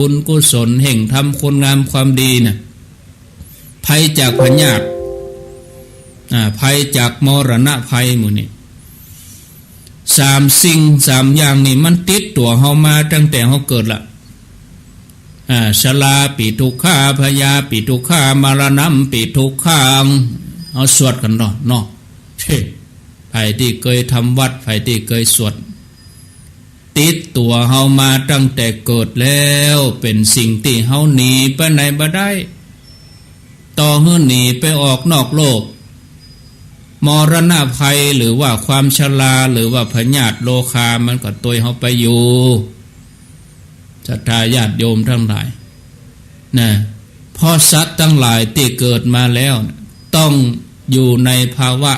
บุญกุศลแห่งทำคุณงามความดีน่ะภัยจากพยาธิภัยจากมรณะภัยหมู่นี้3 สิ่ง 3 อย่างนี่มันติดตัวเฮามาตั้งแต่เฮาเกิดละชราปิทุกขาพยาปิทุกขามรณะปิทุกขังเอาสวดกันเนาะไผที่เคยทำวัดไผที่เคยสวดติดตัวเฮามาตั้งแต่เกิดแล้วเป็นสิ่งที่เฮาหนีไปไหนบ่ได้ต่อหื้อหนีไปออกนอกโลกมรณะภัยหรือว่าความชราหรือว่าพยาธิโรคามันก็ตัวเฮาไปอยู่ศรัทธาญาติโยมทั้งหลายนะเพราะสัตว์ทั้งหลายที่เกิดมาแล้วต้องอยู่ในภาวะ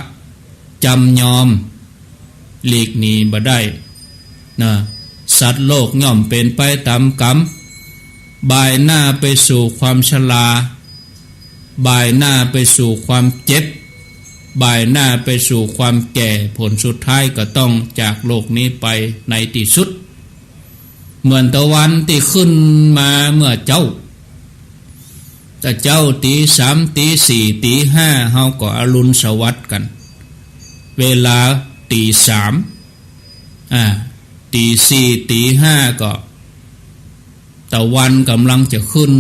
จำยอมหลีกหนีบ่ได้นะสัตว์โลกย่อมเป็นไปตามกรรมบ่ายหน้าไปสู่ความชราบ่ายหน้าไปสู่ความเจ็บบ่ายหน้าไปสู่ความแก่ผลสุดท้ายก็ต้องจากโลกนี้ไปในที่สุดเหมือนตะวันที่ขึ้นมาเมื่อเจ้าแต่เจ้าตี3ตี4ตี5เฮาก็อรุณสวัสดิ์กันเวลาตี3ตี4ตี5ก็ตะวันกำลังจะขึ้น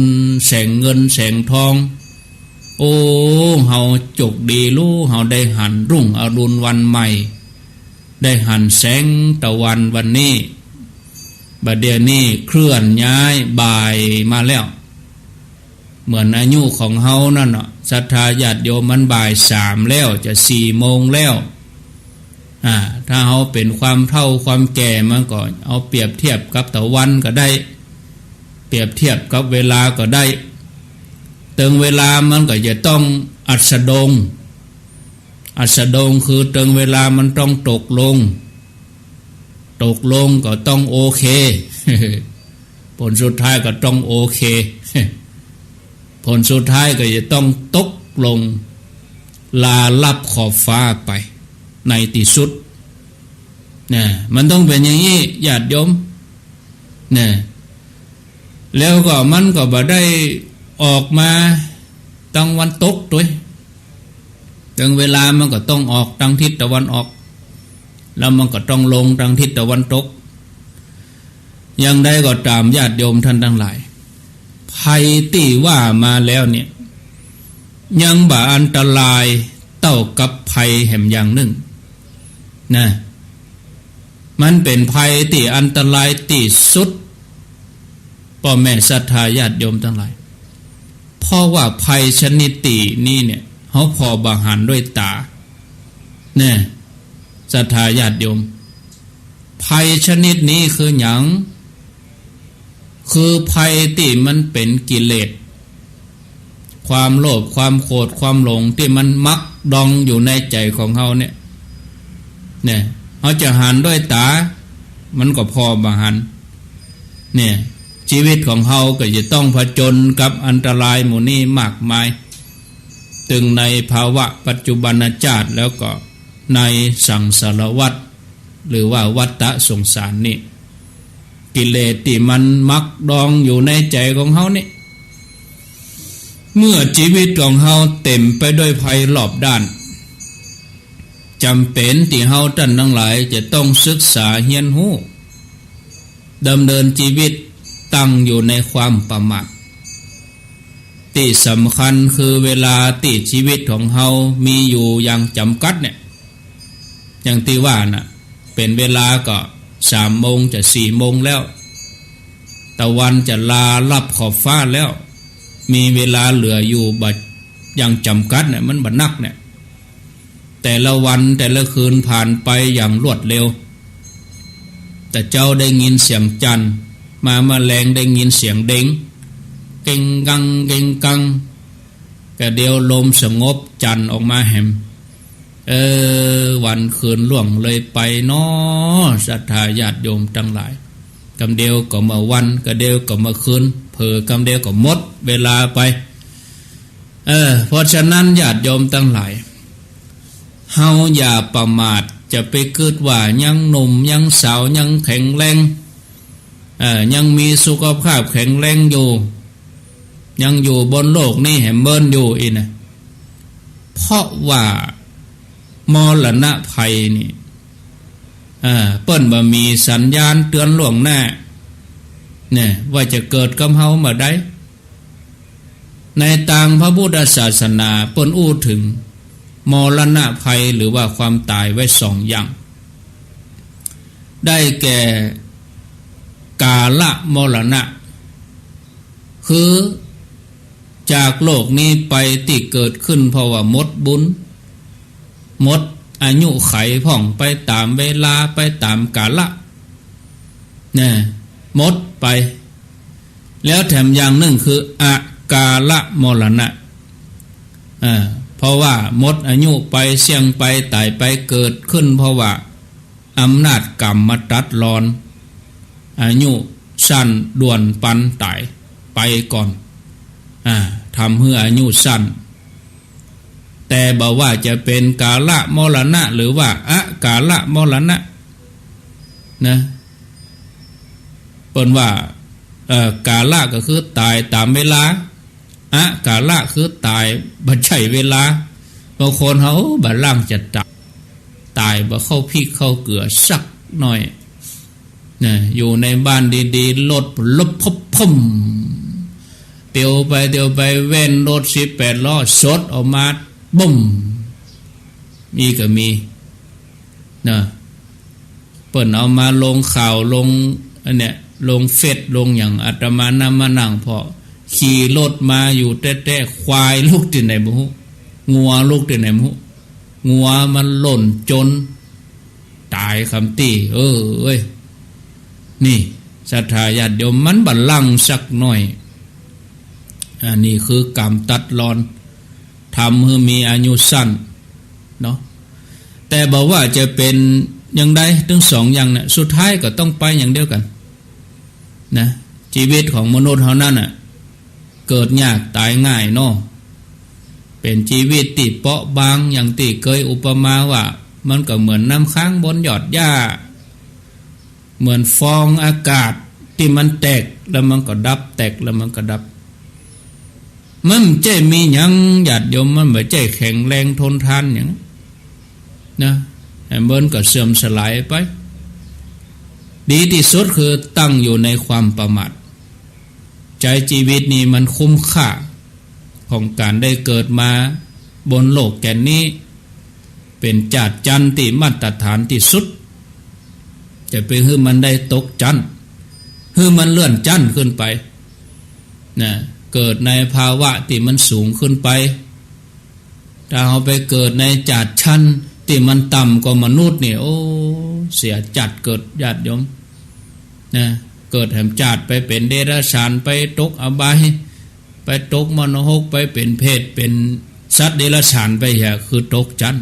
แสงเงินแสงทองโอ้เฮาจกดีรู้เฮาได้หันรุ่งอรุณวันใหม่ได้หันแสงตะวันวันนี้บัดเดี๋ยวนี้เคลื่อนย้ายบ่ายมาแล้วเหมือนอายุของเฮานั่นเนาะศรัทธาญาติโยมมันบ่าย3แล้วจะ4 โมงแล้วถ้าเฮาเป็นความเฒ่าความแก่มันก็เอาเปรียบเทียบกับตะวันก็ได้เปรียบเทียบกับเวลาก็ได้ตึงเวลามันก็จะต้องอัสดงคือตึงเวลามันต้องตกลงก็ต้องโอเคผลสุดท้ายก็ต้องโอเคผลสุดท้ายก็จะต้องตกลงลาลับขอบฟ้าไปในที่สุดเนี่ยมันต้องเป็นอย่างนี้ญาติโยมเนี่ยแล้วก็มันก็บ่ได้ออกมาตั้งวันตกด้วยถึงเวลามันก็ต้องออกทางทิศตะวันออกแล้วมันก็ต้องลงทางทิศตะวันตกอย่างใดก็ตามญาติโยมท่านทั้งหลายภัยที่ว่ามาแล้วเนี่ยยังบ่อันตรายเท่ากับภัยแห่งอย่างหนึ่งนะมันเป็นภัยที่อันตรายที่สุดพ่อแม่ศรัทธาญาติโยมทั้งหลายเพราะว่าภัยชนิดนี้เนี่ยเขาพอบาหันด้วยตาเนี่ยศรัทธาญาติโยมภัยชนิดนี้คือหยังคือภัยที่มันเป็นกิเลสความโลภความโกรธความหลงที่มันมักดองอยู่ในใจของเขาเนี่ยเขาจะหันด้วยตามันก็พอบาหันเนี่ยชีวิตของเขาก็จะต้องผจญกับอันตรายหมู่นี้มากมายถึงในภาวะปัจจุบันชาติแล้วก็ในสังสารวัฏหรือว่าวัฏสงสารนี่กิเลสที่มันมักดองอยู่ในใจของเขานี่เมื่อชีวิตของเขาเต็มไปด้วยภัยรอบด้านจำเป็นที่เฮาท่านทั้งหลายจะต้องศึกษาเรียนรู้ดำเนินชีวิตตั้งอยู่ในความประมาทที่สำคัญคือเวลาที่ชีวิตของเฮามีอยู่อย่างจำกัดเนี่ยอย่างที่ว่าน่ะเป็นเวลาก็3 โมงจะ4 โมงแล้วตะวันจะลาลับขอบฟ้าแล้วมีเวลาเหลืออยู่บัดอย่างจำกัดเนี่ยมันบัดนักเนี่ยแต่ละวันแต่ละคืนผ่านไปอย่างรวดเร็วแต่เจ้าได้ยินเสียงจันทร์มาแมลงได้ยินเสียงเด้งเก่งกังเก่งกังแต่เดียวลมสงบจันทร์ออกมาแหมวันคืนล่วงเลยไปน้อศรัทธาญาติโยมทั้งหลายกำเดียวก็มาวันกำเดียวก็มาคืนเผลอกำเดียวก็หมดเวลาไปเพราะฉะนั้นญาติโยมทั้งหลายเฮาอย่าประมาทจะไปคิดว่ายังหนุ่มยังสาวยังแข็งแรง ยังมีสุขภาพแข็งแรงอยู่ยังอยู่บนโลกนี้แหมเบินอยู่อีนะเพราะว่ามรณะภัยนี่เปิ้นบ่มีสัญญาณเตือนล่วงหน้าเนี่ยว่าจะเกิดกับเฮาเมื่อใดในทางพระพุทธศาสนาเปิ้นอู้ถึงมรณะภัยหรือว่าความตายไว้สองอย่างได้แก่กาลมรณะคือจากโลกนี้ไปที่เกิดขึ้นเพราะว่าหมดบุญหมดอายุไขพ่องไปตามเวลาไปตามกาลเนี่ยหมดไปแล้วแถมอย่างหนึ่งคืออากาลมรณะเพราะว่าหมดอายุไปเสี่ยงไปตายไปเกิดขึ้นเพราะว่าอำนาจกรรมมาตัดรอนอายุสั้นด่วนปันตายไปก่อนทำให้อายุสั้นแต่บอกว่าจะเป็นกาลมรณะหรือว่าอกาลมรณะนะเปิ้นว่ากาลก็คือตายตามเวลากาลคือตายบ่ใช่เวลาบางคนเขาบ่ล่างจะตายบ่เข้าพริกเข้าเกลือสักหน่อยนะอยู่ในบ้านดีๆรถลบพุ่มเตียวไปเว้นรถ18ล้อสดออกมาบุ้มมีก็มีนะเปิ้นเอามาลงข่าวลงอันเนี้ยลงเฟซลงอย่างอาตมานำมานั่งพอขี่รถมาอยู่แต้ๆควายลูกที่ไหนบ่ฮู้งัวลูกที่ไหนบ่ฮู้งัวมันหล่นจนตายคำตี้เอ้ยนี่ศรัทธาญาติโยมมันบัลลังก์สักหน่อยอันนี้คือกรรมตัดรอนทำให้มีอายุสั้นเนาะแต่บอกว่าจะเป็นอย่างใดทั้งสองอย่างเนี่ยสุดท้ายก็ต้องไปอย่างเดียวกันนะชีวิตของมนุษย์เฮานั้นน่ะเกิดยากตายง่ายเนาะเป็นชีวิตที่เปราะบางอย่างที่เคยอุปมาว่ามันก็เหมือนน้ำค้างบนยอดหญ้าเหมือนฟองอากาศที่มันแตกแล้วมันก็ดับแตกแล้วมันก็ดับมันใจมีอย่างญาติโยมมันไม่ใจแข็งแรงทนทานอย่างนะเบิ้นก็เสื่อมสลายไปดีที่สุดคือตั้งอยู่ในความประมาทใจชีวิตนี้มันคุ้มค่าของการได้เกิดมาบนโลกแก่นนี้เป็นจาดจันติมาตรฐานที่สุดจะไปให้มันได้ตกจันให้มันเลื่อนจันขึ้นไปนะเกิดในภาวะที่มันสูงขึ้นไปถ้าเอาไปเกิดในจาดชั้นที่มันต่ำกว่ามนุษย์นี่โอ้เสียจัดเกิดญาติโยมนะเกิดแห่งจาดไปเป็นเดรัจฉานไปตกอบายไปตกมโนหกไปเป็นเพศเป็นสัตว์เดรัจฉานไปอย่าคือตกจัน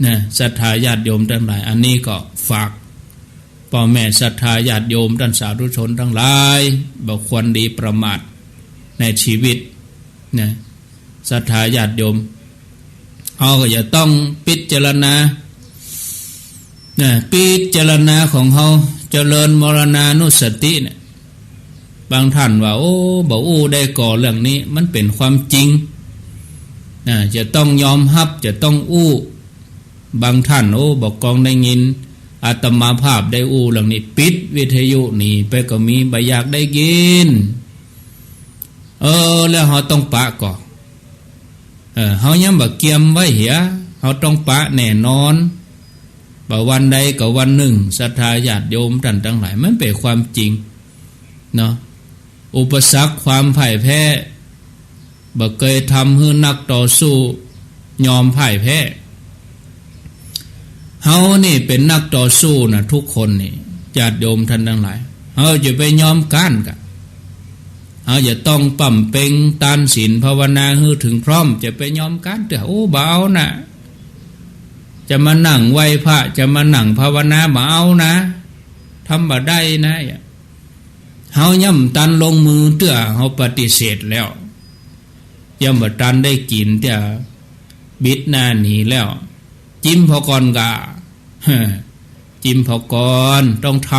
นะศรัทธาญาติโยมทั้งหลายอันนี้ก็ฝากพ่อแม่ศรัทธาญาติโยมท่านสาธุชนทั้งหลายบ่ควรดีประมาทในชีวิตนะศรัทธาญาติโยมเขาก็จะต้องพิจารณาพิจารณาของเขาเจริญมรณานุสติเนี่ยบางท่านว่าโอ้บ่อู้ได้ก่อเรื่องนี้มันเป็นความจริงจะต้องยอมรับจะต้องอู้บางท่านโอ้บอกกองได้ยินอาตมาภาพได้อู้เรื่องนี้ปิดวิทยุนี่ไปก็มีใบอยากได้ยินแล้วเขาต้องปะก่อนเขายังบ่เกียมไว้เหียเขาต้องปะแน่นอนบ่วันใดก็วันหนึ่งศรัทธาญาติโยมท่านทั้งหลายมันเป็นความจริงเนาะอุปสรรคความพ่ายแพ้บ่เคยทำให้นักต่อสู้ยอมพ่ายแพ้เฮานี่เป็นนักต่อสู้นะทุกคนนี่ญาติโยมท่านทั้งหลายเฮาจะไปยอมก้านกันเฮาจะต้องปั่มเป่งตานศีลภาวนาให้ถึงพร้อมจะไปยอมก้านแต่โอ้บ่เอานะจะมานั่งไหว้พระจะมานั่งภาวนาบ่เอานะทำบ่ได้นะเฮาย่ำตันลงมือเตื้อเฮาปฏิเสธแล้วย่ำบ่ตันได้กินเตื้อบิดหน้าหนีแล้วจิ้มพอก่อนกะจิ้มพอก่อนต้องท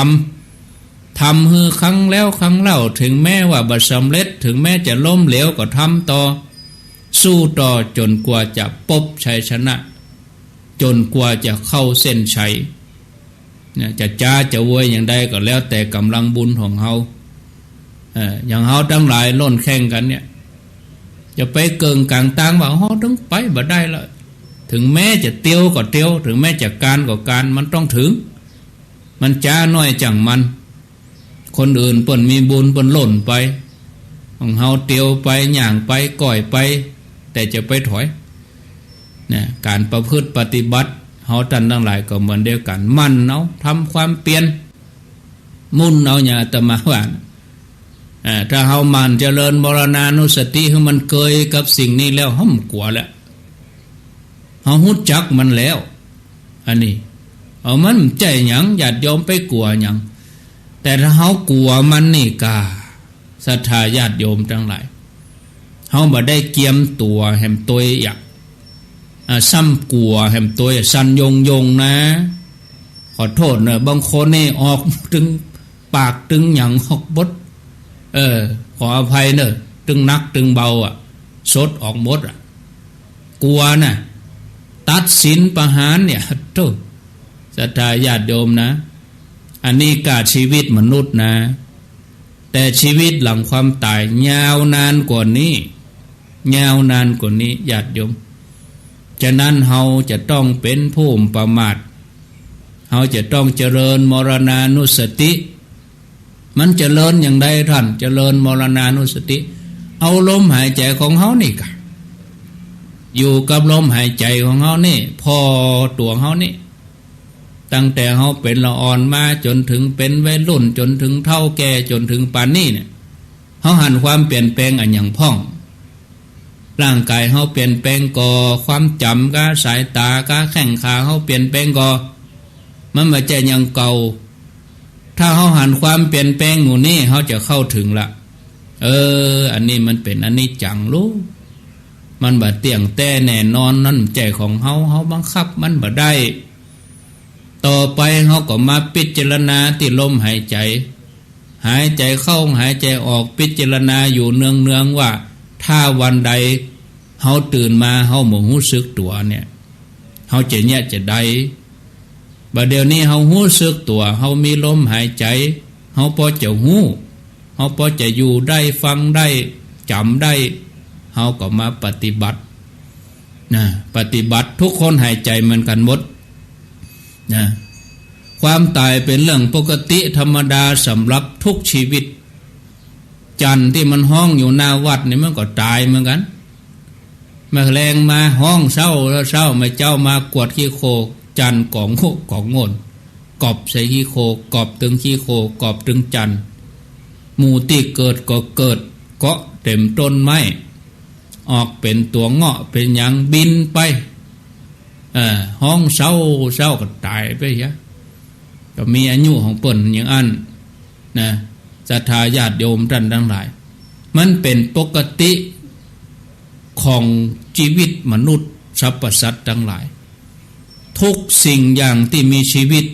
ทำฮือครั้งแล้วครั้งเล่าถึงแม้ว่าบ่สำเร็จถึงแม้จะล้มเหลวก็ทำต่อสู้ต่อจนกว่าจะพบชัยชนะจนกว่าจะเข้าเส้นชัยจะจ้าจะวยอย่างใดก็แล้วแต่กำลังบุญของเฮาอย่างเฮาทั้งหลายล้นแข่งกันเนี่ยจะไปเกิงกลางตางว่าเฮาต้องไปบ่ได้ละถึงแม้จะเตียวก็เตียวถึงแม้จะการก็การมันต้องถึงมันจ้าน้อยจังมันคนอื่นเปิ้นมีบุญเปิ้นหล่นไปของเฮาเตียวไปย่างไปก่อยไปแต่จะไปถอยเนี่ยการประพฤติปฏิบัติเฮาท่านทั้งหลายก็เหมือนเดียวกันมันเอาทำความเปลี่ยนมุ่นเอาอย่าอาตมาว่าถ้าเฮามันเจริญมรณานุสติให้มันเคยกับสิ่งนี้แล้วเฮากลัวแล้วเฮาฮู้จักมันแล้วอันนี้เอามันใจหยังญาติโยมไปกลัวหยังแต่ถ้าเฮากลัวมันนี่กาศรัทธาญาติโยมทั้งหลายเฮาบ่ได้เกียมตัวแห่มตัวอยากซ้ำกลัวแห่มตัวสั่นยงนะขอโทษนะบางคนนี่ออกถึงปากถึงหยังออกบดขออภัยเนอะตึงนักตึงเบาสดออกหมดกลัวนะตัดสินประหารเนี่ยโธ่ศรัทธาญาติโยมนะอันนี้กาชีวิตมนุษย์นะแต่ชีวิตหลังความตายยาวนานกว่านี้ยาวนานกว่านี้ญาติโยมฉะนั้นเฮาจะต้องเป็นผู้ประมาทเฮาจะต้องเจริญมรณานุสติมันเจริญอย่างใดท่านเจริญมรณานุสติเอาลมหายใจของเฮานี่กะอยู่กับลมหายใจของเฮานี่พอตัวเฮานี่ตั้งแต่เฮาเป็นละอ่อนมาจนถึงเป็นวัยรุ่นจนถึงเฒ่าแก่จนถึงปานนี้เนี่ยเฮาหันความเปลี่ยนแปลงอันอย่างพ่องร่างกายเฮาเปลี่ยนแปลงก่อความจำก็สายตาก็แข้งขาเฮาเปลี่ยนแปลงก่อมันบ่ใช่อย่างเก่าถ้าเฮาหันความเปลี่ยนแปลงหมู่นี้เฮาจะเข้าถึงละอันนี้มันเป็นอนิจจังรู้มันบ่เที่ยงแต่แน่นอนนั่นใจของเฮาบังคับมันบ่ได้ต่อไปเฮาก็มาพิจารณาที่ลมหายใจหายใจเข้าหายใจออกพิจารณาอยู่เนืองๆว่าถ้าวันใดเฮาตื่นมาเฮาบ่รู้สึกตัวเนี่ยเฮาจะเนี่ยจะได้บัดเดี๋ยวนี้เฮารู้สึกตัวเฮามีลมหายใจเฮาพอจะฮู้เฮาพอจะอยู่ได้ฟังได้จำได้เฮาก็มาปฏิบัตินะปฏิบัติทุกคนหายใจเหมือนกันหมดนะความตายเป็นเรื่องปกติธรรมดาสำหรับทุกชีวิตจันที่มันห้องอยู่หน้าวัดนี่มันก็ตายเหมือนกันแมลงมาห้องเศร้าแล้วเศร้าไม่เจ้ามากวดขี้โคจันกองโคกองโง่นกอบใส่ขี้โคกอบตึงขี้โคกอบตึงจันหมู่ที่เกิดก็เกิดเกาะเต็มต้นไม้ออกเป็นตัวเงาะเป็นหยังบินไปห้องเศร้าก็ตายไปยะก็มีอายุของเปิ้นอย่างอันนะศรัทธาญาติโยมท่านทั้งหลายมันเป็นปกติของชีวิตมนุษย์สรรพสัตว์ทั้งหลายทุกสิ่งอย่างที่มีชีวิต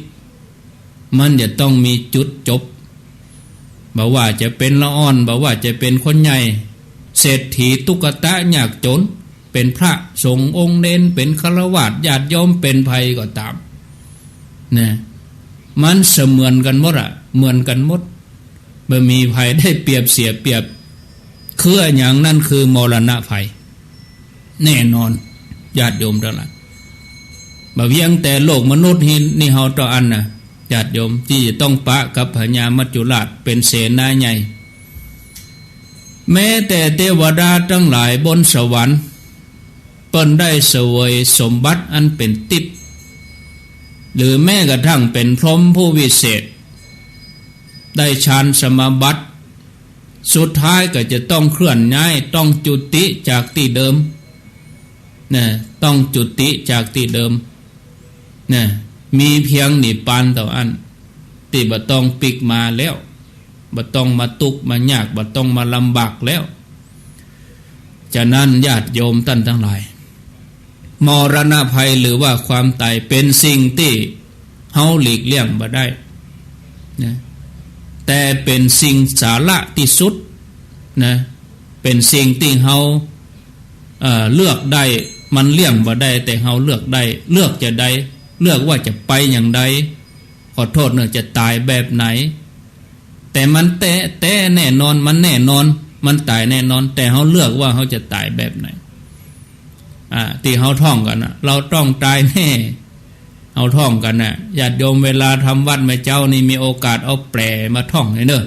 มันจะต้องมีจุดจบบ่ว่าจะเป็นละอ่อนบ่ว่าจะเป็นคนใหญ่เศรษฐีตุ๊กตะยากจนเป็นพระสงฆ์องค์เน้นเป็นฆราวาสญาติโยมเป็นภัยก็ตามนะมันเสมือนกันหมดเหมือนกันหมดบ่มีภัยได้เปรียบเสียเปรียบคืออย่างนั้นคือมรณะภัยแน่นอนญาติโยมทั้งหลายบ่เพียงแต่โลกมนุษย์นี่เฮาต่ออันน่ะญาติโยมที่จะต้องปะกับพญามัจจุราชเป็นเสนาใหญ่แม้แต่เทวดาทั้งหลายบนสวรรค์เปิ้นได้เสวยสมบัติอันเป็นทิพย์หรือแม้กระทั่งเป็นพรหมผู้วิเศษได้ฌานสมาบัติสุดท้ายก็จะต้องเคลื่อนย้ายต้องจุติจากที่เดิมนะต้องจุติจากที่เดิมนะมีเพียงนิพพานเท่าอันที่บ่ต้องปิกมาแล้วบ่ต้องมาตุกมายากบ่ต้องมาลำบากแล้วฉะนั้นญาติโยมท่านทั้งหลายมรณะภัยหรือว่าความตายเป็นสิ่งที่เฮาหลีกเลี่ยงบ่ได้นะ แต่เป็นสิ่งสาระที่สุดนะเป็นสิ่งที่เฮาเลือกได้มันเลี่ยงบ่ได้แต่เฮาเลือกได้เลือกจะได้เลือกว่าจะไปอย่างใดขอโทษเนอะจะตายแบบไหนแต่มันแต่แน่นอนมันแน่นอนมันตายแน่นอนแต่เฮาเลือกว่าเฮาจะตายแบบไหนที่เฮาท่องกันนะเราต้องตายแน่เฮาท่องกันนะญาติโยมเวลาทำวัดแม่เจ้านี่มีโอกาสเอาแปลมาท่องให้เนอะ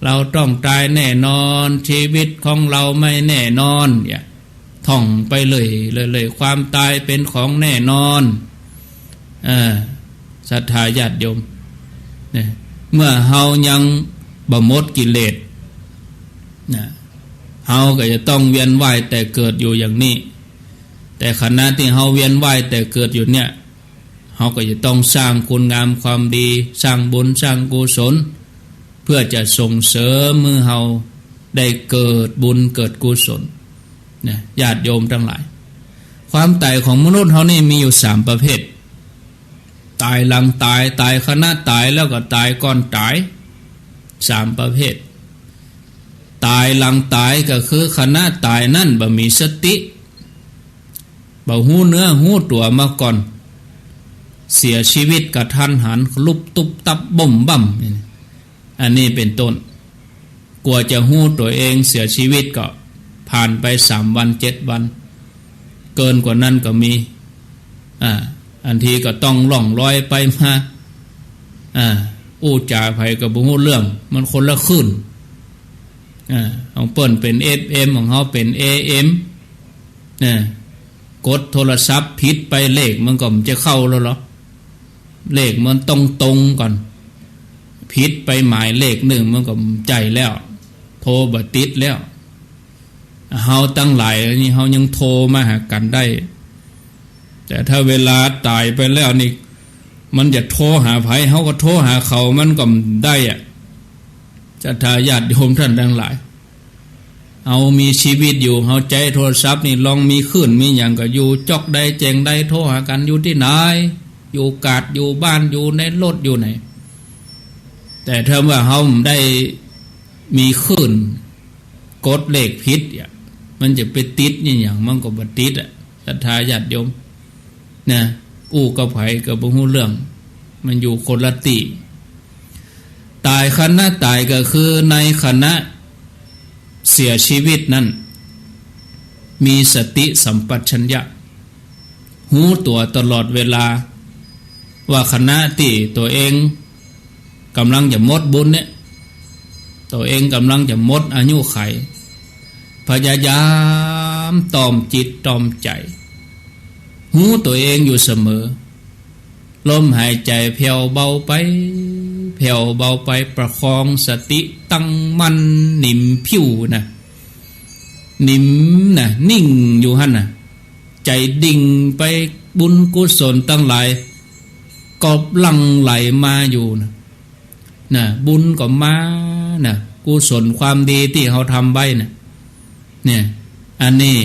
เราต้องตายแน่นอนชีวิตของเราไม่แน่นอนเนี่ยท่องไปเลยความตายเป็นของแน่นอนศรัทธาญาติโยมเนี่ยเมื่อเฮายังบ่หมดกิเลสนะเฮาก็จะต้องเวียนว่ายแต่เกิดอยู่อย่างนี้แต่ขณะที่เฮาเวียนว่ายแต่เกิดอยู่เนี่ยเฮาก็จะต้องสร้างคุณงามความดีสร้างบุญสร้างกุศลเพื่อจะส่งเสริมมือเฮาได้เกิดบุญเกิดกุศลนะญาติโยมทั้งหลายความตายของมนุษย์เฮานี่มีอยู่3ประเภทตายหลังตายขณะตายแล้วก็ตายก่อนตาย3ประเภทตายหลังตายก็คือขณะตายนั่นบ่มีสติบ่ฮู้เนื้อฮู้ตัวมาก่อนเสียชีวิตกระทันหันลุบตุบตับบ่มบ่ำอันนี้เป็นต้นกลัวจะฮู้ตัวเองเสียชีวิตก็ผ่านไป3 วัน 7 วันเกินกว่านั้นก็มีอันทีก็ต้องล่องลอยไปมาอู้จ่าไผกับบ่ฮู้เรื่องมันคนละคลื่นของเปิ้นเป็น FM ของเฮาเป็น AM กดโทรศัพท์ผิดไปเลขมันก็จะเข้าแล้วเหรอเลขมันต้องตรงก่อนผิดไปหมายเลขหนึ่งมันก็ใจแล้วโทรบ่ติดแล้วเฮาตั้งหลายนี่เฮายังโทรมาหากันได้แต่ถ้าเวลาตายไปแล้วนี่มันจะโทรหาไผเฮาก็โทรหาเขามันก็ได้ศรัทธาญาติโยมท่านทั้งหลายเอามีชีวิตอยู่เฮาใจโทรศัพท์นี่ลองมีขึ้นมีอย่างก็อยู่จอกได้แจงได้โทรหากันอยู่ที่ไหนอยู่กาดอยู่บ้านอยู่ในรถอยู่ไหนแต่ถ้าว่าเฮาได้มีขึ้นกดเลขผิดมันจะไปติดนี่อย่างมันก็บ่ติดศรัทธาญาติโยมนะอู้กับไผก็บ่ฮู้เรื่องมันอยู่คนละติตายขณะตายก็คือในขณะเสียชีวิตนั้นมีสติสัมปชัญญะหูตัวตลอดเวลาว่าขณะที่ตัวเองกำลังจะหมดบุญเนี่ยตัวเองกำลังจะหมดอายุไขพยายามตอมจิตตอมใจหูตัวเองอยู่เสมอลมหายใจแผ่วเบาไปแผ่วเบาไปประคองสติตั้งมั่นนิ่มผิวนะนิ่มนะนิ่งอยู่หั่นน่ะใจดิ่งไปบุญกุศลตั้งหลายก็หลั่งไหลมาอยู่นะบุญก็มานะกุศลความดีที่เขาทำไว้นะเนี่ยอันนี้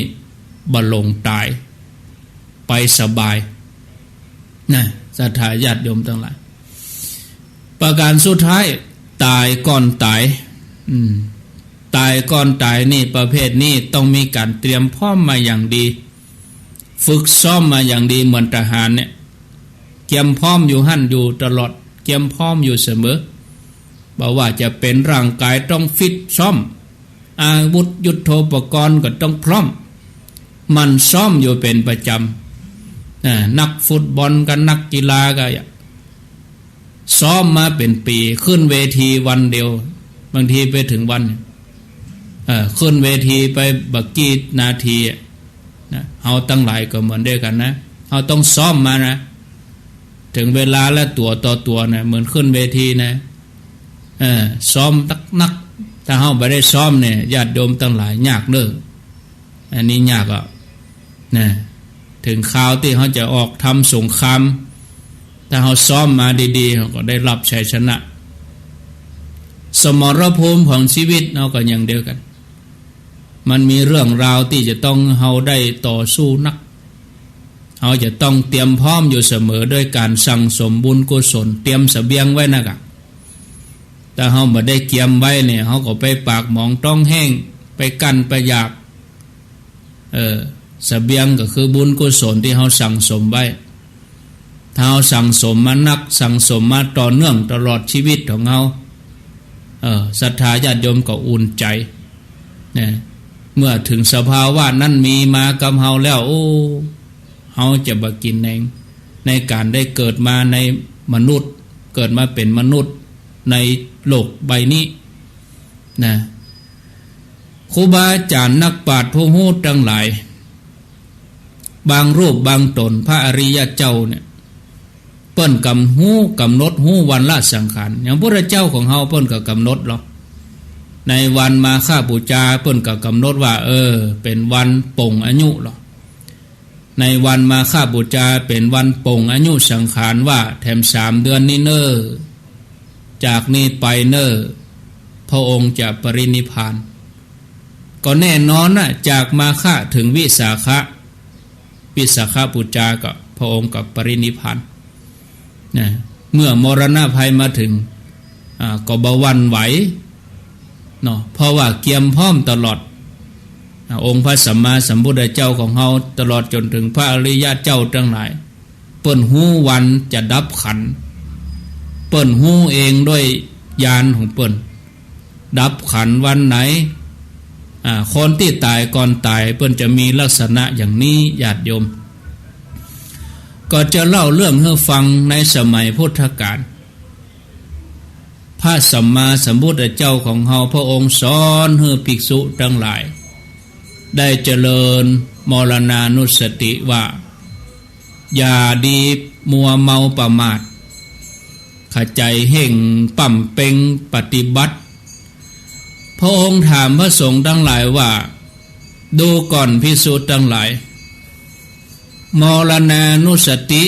บ่ลงตายไปสบายนะศรัทธาญาติโยมทั้งหลายประการสุดท้ายตายก่อนตายตายก่อนตายนี่ประเภทนี้ต้องมีการเตรียมพร้อมมาอย่างดีฝึกซ้อมมาอย่างดีเหมือนทหารเนี่ยเตรียมพร้อมอยู่หั่นอยู่ตลอดเตรียมพร้อมอยู่เสมอบอกว่าจะเป็นร่างกายต้องฟิตซ้อมอาวุธยุทโธปกรณ์ก็ต้องพร้อมมันซ้อมอยู่เป็นประจำนักฟุตบอลกับนักกีฬาก็ซ้อมมาเป็นปีขึ้นเวทีวันเดียวบางทีไปถึงวันขึ้นเวทีไปบักกี่นาทีนะเฮาตั้งหลายก็เหมือนเดียวกันนะเฮาต้องซ้อมมานะถึงเวลาและตัวต่อตัวนะเหมือนขึ้นเวทีนะซ้อมนักถ้าเฮาไม่ได้ซ้อมเนี่ยญาติโยมตั้งหลายยากเด้ออันนี้ยากนะถึงคราวที่เขาจะออกทำสงครามถ้าเขาซ้อมมาดีๆเขาก็ได้รับชัยชนะสมรภูมิของชีวิตเราก็อย่างเดียวกันมันมีเรื่องราวที่จะต้องเขาได้ต่อสู้นักเขาจะต้องเตรียมพร้อมอยู่เสมอด้วยการสั่งสมบุญกุศลเตรียมเสบียงไว้นะครับ แต่เฮาบ่ได้เกียมไว้เนี่ยเฮาก็ไปปากหมองต้องแห้งไปกั้นไปอยากเสบียงก็คือบุญกุศลที่เฮาสั่งสมไว้ถ้าเฮาสั่งสมมานักสั่งสมมาต่อเนื่องตลอดชีวิตของเฮาศรัทธาญาติโยมก็อุ่นใจเนี่ยเมื่อถึงสภาวะนั้นมีมากับเฮาแล้วโอ้เฮาจะบ่กินแหนงในการได้เกิดมาในมนุษย์เกิดมาเป็นมนุษย์ในโลกใบนี้นะครูบาอาจารย์นักปราชญ์ผู้ฮู้ทั้งหลายบางรูปบางตนพระอริยเจ้าเนี่ยเปิ้นกำหนดฮู้วันละสังขารอย่างพระเจ้าของเฮาเปิ้นก็กำหนดหรอกในวันมาฆบูชาเปิ้นก็กำหนดว่าเป็นวันปลงอายุหรอกในวันมาฆบูชาเป็นวันปลงอายุสังขารว่าแถม3 เดือนนี้จากนี้ไปพระองค์จะปรินิพพานก็แน่นอนนะจากมาฆถึงวิสาขบูชาก็พระองค์กับปรินิพพานนะเมื่อมรณะภัยมาถึงก็บ่หวั่นไหวเนาะเพราะว่าเกียมพร้อมตลอดองค์พระสัมมาสัมพุทธเจ้าของเฮาตลอดจนถึงพระอริยเจ้าทั้งหลายเปิ้นฮู้วันจะดับขันธ์เปิ้นฮู้เองด้วยญาณของเปิ้นดับขันธ์วันไหนคนที่ตายก่อนตายเปิ้นจะมีลักษณะอย่างนี้ญาติโยมก็จะเล่าเรื่องให้ฟังในสมัยพุทธกาลพระสัมมาสัมพุทธเจ้าของเฮาพระองค์สอนให้ภิกษุทั้งหลายได้เจริญมรณานุสติว่าอย่าดีมัวเมาประมาทขใจเห่งปั่มเป่งปฏิบัติพระองค์ถามพระสงฆ์ทั้งหลายว่าดูก่อนภิกษุทั้งหลายมรณานุสติ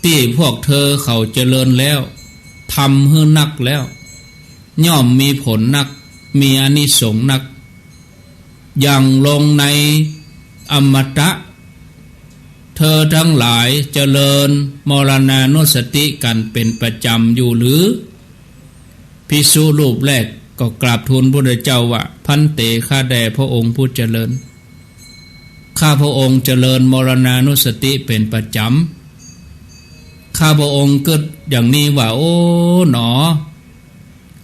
ที่พวกเธอเขาเจริญแล้วทำให้นักแล้วย่อมมีผลนักมีอานิสงส์นักอย่างลงในอมตะเธอทั้งหลายเจริญมรณานุสติกันเป็นประจำอยู่หรือภิกษุรูปแรกก็กราบทูลพระพุทธเจ้าว่าพันเตข้าแด่พระองค์ผู้เจริญข้าพระองค์เจริญมรณานุสติเป็นประจำข้าพระองค์เกิดอย่างนี้ว่าโอ้หนอ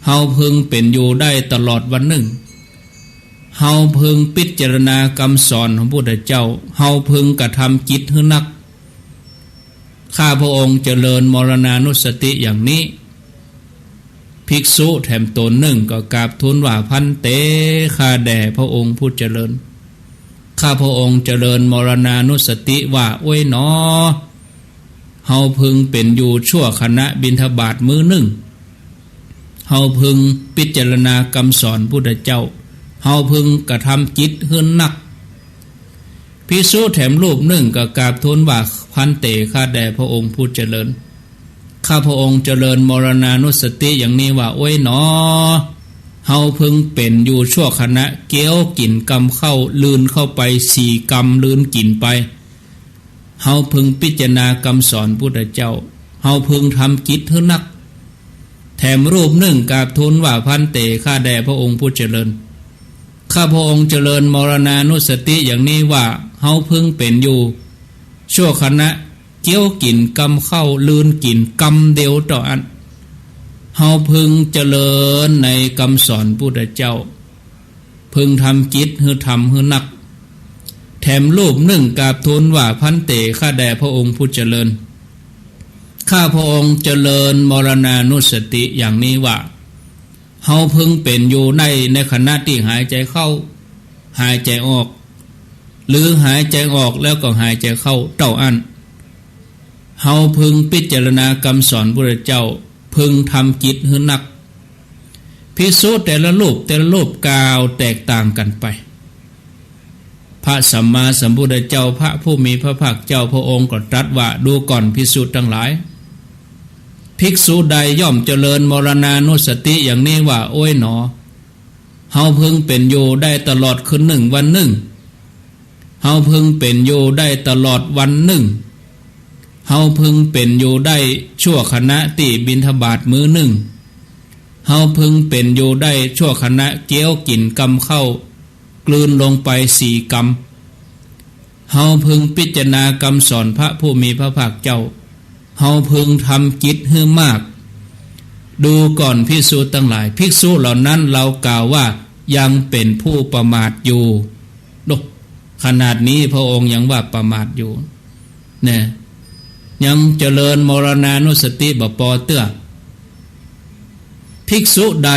เฮาพึงเป็นอยู่ได้ตลอดวันหนึ่งเฮาพึงพิจารณากรรมสอนของพระพุทธเจ้าเฮาพึงกระทำจิตให้นักข้าพระองค์เจริญมรณานุสติอย่างนี้ภิกษุแถมตนหนึ่งก็กราบทูลว่าพันเตข้าแด่พระองค์ผู้เจริญข้าพระองค์เจริญมรณานุสติว่าโอ้ยหนอเฮาพึงเป็นอยู่ชั่วขณะบิณฑบาตมื้อหนึ่งเฮาพึงพิจารณากรรมสอนพุทธเจ้าเฮาพึงกระทำจิตให้นักภิกษุแถมรูปหนึ่งก็กราบทูลว่าพันเตข้าแด่พระองค์ผู้เจริญข้าพระองค์เจริญมรณานุสติอย่างนี้ว่าโอ้ยหนอเฮาพึงเป็นอยู่ชั่วขณะเกี้ยวกินกรรมเข้าลืนเข้าไป4 กรรมลืนกินไปเฮาพึงพิจารณากรรมสอนพุทธเจ้าเฮาพึงทำจิตให้นักแถมรูปหนึ่งกราบทูลว่าพันเตข้าแด่พระองค์ผู้เจริญข้าพระองค์เจริญมรณานุสติอย่างนี้ว่าเฮาพึงเป็นอยู่ชั่วขณะเกี้ยวกินกรรมเข้าลืนกินกรรมเดียวต่ออันเฮาพึงเจริญในคำสอนพุทธเจ้าพึงทำจิตให้ทำให้นักแถมรูปหนึ่งกราบทูลว่าพันเตข้าแด่พระองค์ผู้เจริญข้าพระองค์เจริญมรณานุสติอย่างนี้ว่าเฮาพึงเป็นอยู่ในขณะที่หายใจเข้าหายใจออกหรือหายใจออกแล้วก็หายใจเข้าเต้าอันเฮาพึงพิจารณากรรมสอนพระเจ้าพึงทำจิตให้นักภิกษุแต่ละรูปกล่าวแตกต่างกันไปพระสัมมาสัมพุทธเจ้าพระผู้มีพระภาคเจ้าพระองค์ก็ตรัสว่าดูก่อนภิกษุทั้งหลายภิกษุใดย่อมเจริญมรณานุสติอย่างนี้ว่าโอ้ยหนอเฮาพึงเป็นอยู่ได้ตลอดคืนหนึ่งวันหนึ่งเฮาพึงเป็นอยู่ได้ตลอดวันหนึ่งเฮาพึงเป็นอยู่ได้ชั่วขณะที่บิณฑบาตมื้อหนึ่ง เฮาพึงเป็นอยู่ได้ชั่วขณะเกี้ยวกินกำเข้ากลืนลงไป4 กำเฮาพึงพิจารณากำสอนพระผู้มีพระภาคเจ้าเฮาพึงทำกิจให้มากดูก่อนภิกษุทั้งหลายภิกษุเหล่านั้นเรากล่าวว่ายังเป็นผู้ประมาทอยู่ขนาดนี้พระองค์ยังว่าประมาทอยู่เนี่ยยังเจริญมรณานุสติบ่พอเตื้อภิกษุใด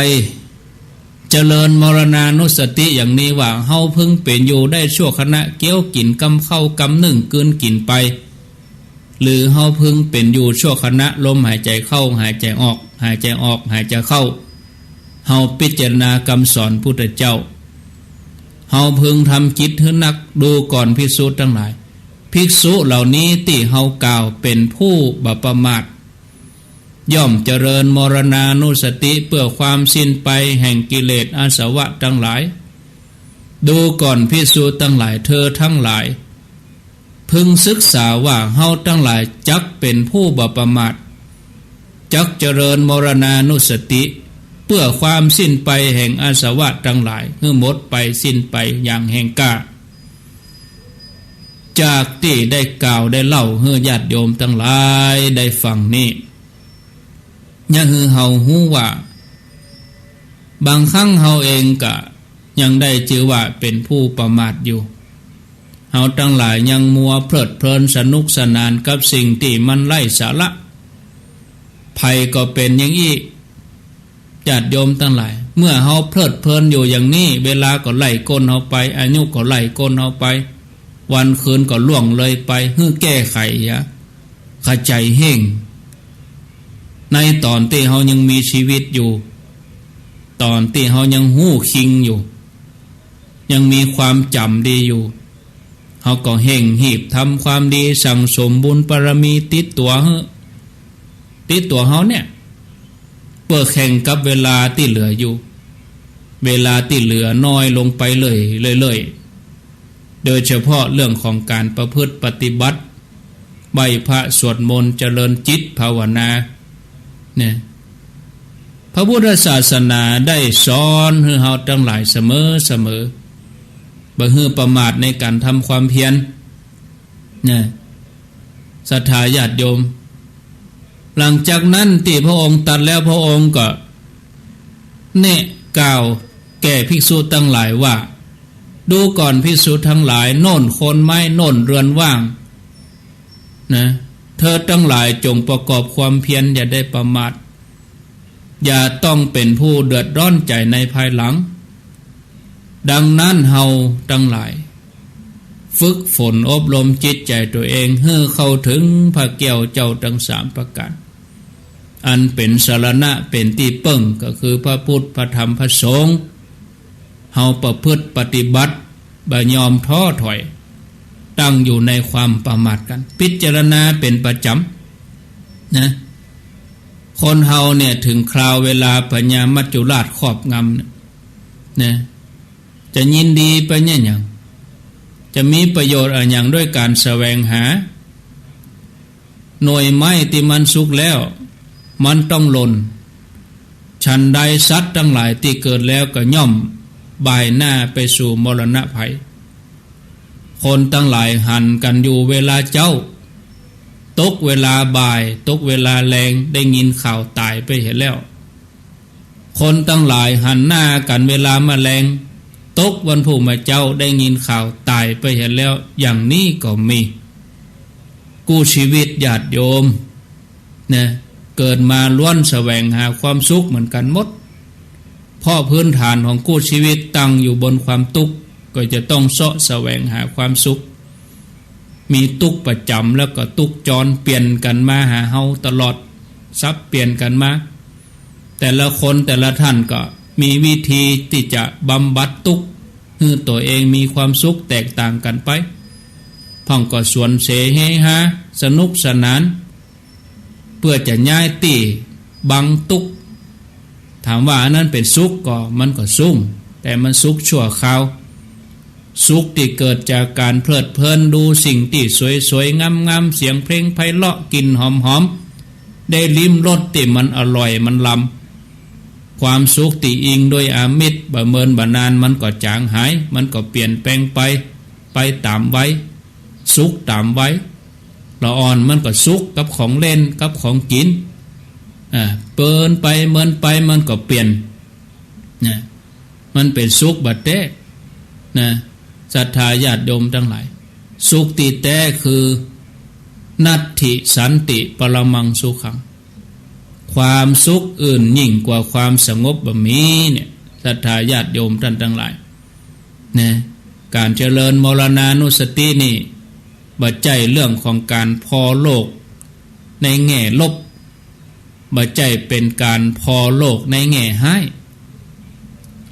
เจริญมรณานุสติอย่างนี้ว่าเฮาพึงเป็นอยู่ได้ชั่วขณะเกี้ยวกินกำเข้ากำหนึ่งกลืนกินไปหรือเฮาพึงเป็นอยู่ชั่วขณะลมหายใจเข้าหายใจออกหายใจออกหายใจเข้าเฮาพิจารณากำสอนพุทธเจ้าเฮาพึงทำจิตให้นักดูก่อนภิกษุทั้งหลายภิกษุเหล่านี้ที่เฮากล่าวเป็นผู้บ่ประมาทย่อมเจริญมรณานุสติเพื่อความสิ้นไปแห่งกิเลสอาสวะทั้งหลายดูก่อนภิกษุทั้งหลายเธอทั้งหลายพึงศึกษาว่าเฮาทั้งหลายจักเป็นผู้บ่ประมาทจักเจริญมรณานุสติเพื่อความสิ้นไปแห่งอาสวะทั้งหลายเมื่อหมดไปสิ้นไปอย่างแห่งกาจากที่ได้กล่าวได้เล่าให้ญาติโยมทั้งหลายได้ฟังนี้ยังคือเฮาฮู้ว่าบางครั้งเฮาเองก็ยังได้ชื่อว่าเป็นผู้ประมาทอยู่เฮาทั้งหลายยังมัวเพลิดเพลินสนุกสนานกับสิ่งที่มันไร้สาระภัยก็เป็นอย่างนี้ญาติโยมทั้งหลายเมื่อเฮาเพลิดเพลินอยู่อย่างนี้เวลาก็ไล่ก้นเฮาไปอายุก็ไล่ก้นเฮาไปวันคืนก็ล่วงเลยไปเพื่อแก้ไขขใจเฮ่งในตอนที่เฮายังมีชีวิตอยู่ตอนที่เฮายังหู้คิงอยู่ยังมีความจำดีอยู่เฮาก็เฮ่งหีบทำความดีสั่งสมบุญบารมีติดตัวเฮาเนี่ยเพื่อแข่งกับเวลาที่เหลืออยู่เวลาที่เหลือน้อยลงไปเลยโดยเฉพาะเรื่องของการประพฤติปฏิบัติไหว้พระสวดมนต์เจริญจิตภาวนาเนี่ยพระพุทธศาสนาได้สอนให้เฮาทั้งหลายเสมอบ่ฮือประมาทในการทำความเพียรเนี่ยศรัทธาญาติโยมหลังจากนั้นที่พระองค์ตรัสแล้วพระองค์ก็กล่าวแก่ภิกษุทั้งหลายว่าดูก่อนภิกษุทั้งหลายโน่นโคนไม้โน่นเรือนว่างนะเธอทั้งหลายจงประกอบความเพียรอย่าได้ประมาทอย่าต้องเป็นผู้เดือดร้อนใจในภายหลังดังนั้นเฮาทั้งหลายฝึกฝนอบรมจิตใจตัวเองให้เข้าถึงพระแก้วเจ้าทั้ง3ประการอันเป็นสรณะเป็นที่เปิ้งก็คือพระพุทธพระธรรมพระสงฆ์เฮาประพฤติปฏิบัติบ่ยอมท้อถอยตั้งอยู่ในความประมาทกันพิจารณาเป็นประจำนะคนเฮาเนี่ยถึงคราวเวลาปัญญามัจจุราชครอบงำเนี่ยจะยินดีไปเนี่ยอย่างจะมีประโยชน์อะไรอย่างด้วยการแสวงหาหน่วยไม้ที่มันสุกแล้วมันต้องหล่นฉันใดสัตว์ทั้งหลายที่เกิดแล้วก็ย่อมบ่ายหน้าไปสู่มรณะภัยคนทั้งหลายหันกันอยู่เวลาเจ้าตกเวลาบ่ายตกเวลาแรงได้ยินข่าวตายไปเห็นแล้วคนทั้งหลายหันหน้ากันเวลาแมลงตกวันผู้มาเจ้าได้ยินข่าวตายไปเห็นแล้วอย่างนี้ก็มีกู้ชีวิตญาติโยมเนี่ยเกิดมาล้วนแสวงหาความสุขเหมือนกันหมดเพราะพื้นฐานของกู้ชีวิตตั้งอยู่บนความทุกข์ก็จะต้องเสาะแสวงหาความสุขมีทุกข์ประจำแล้วก็ทุกข์จรเปลี่ยนกันมาหาเฮาตลอดซับเปลี่ยนกันมาแต่ละคนแต่ละท่านก็มีวิธีที่จะบำบัดทุกข์ให้ตัวเองมีความสุขแตกต่างกันไปพ่องก็สวนเสเฮฮาสนุกสนานเพื่อจะย้ายตีบังทุกข์ถามว่าอันนั้นเป็นสุขก็มันก็สุขแต่มันสุขชั่วคราวสุขที่เกิดจากการเพลิดเพลินดูสิ่งที่สวยๆงามๆเสียงเพลงไพเราะกลิ่นหอมๆได้ลิ้มรสที่มันอร่อยมันล้ ความสุขติอิงโดยอามิตรบะเมินบะนานมันก็จางหายมันก็เปลี่ยนแปลงไปตามไว้สุขตามไว้ละอ่อนมันก็สุขกับของเล่นกับของกินเปินไปเมินไปมันก็เปลี่ยนนะมันเป็นสุขบัดเต้นะศรัทธาญาติโยมทั้งหลายสุขติแท้คือนัตถิสันติปรมังสุขังความสุขอื่นยิ่งกว่าความสงบบะมีเนี่ยศรัทธาญาติโยมท่านทั้งหลายนะการเจริญมรณานุสตินี่บ่ใจเรื่องของการพอโลกในแง่ลบบ่ใจเป็นการพอโลกในแง่ให้